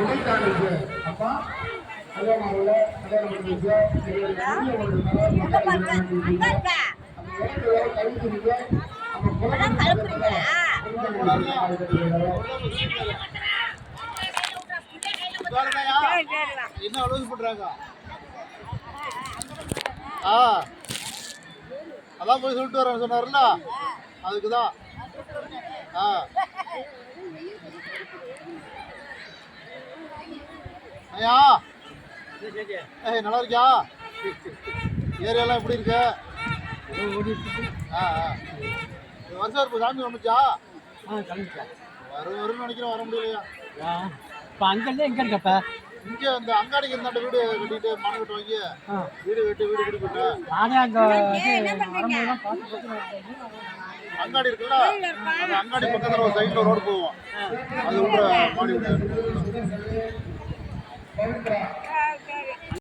உடைத்தாளுக்கு அப்பா கல்யாணம் உள்ள கல்யாணம் பண்ணிக்க கழிக்கிறீங்க என்ன அலோஸ் பண்றாங்க? அதான் போய் சொல்லிட்டு வரேன் சொன்னார்ல, அதுக்குதான். ஐயா நல்லா இருக்கியா? ஏரியாலாம் எப்படி இருக்கு? வருஷம் இப்போ சாமி வந்துச்சா? வரும்னு நினைக்கிறேன், வர முடியலையா? இப்போ அங்கேருந்து எங்கே இருக்கப்ப? இங்கே அந்த அங்காடிக்கு இருந்தாண்ட வீடு கட்டிட்டு மனை கட்டு வாங்கி வீடு கட்டி வீடு கட்டிட்டு நானே அங்கே அங்காடி இருக்குல்ல, அந்த அங்காடி பக்கத்தில் ஒரு சைடில் ரோடு போவோம், அது உள்ள மாடி வீடு.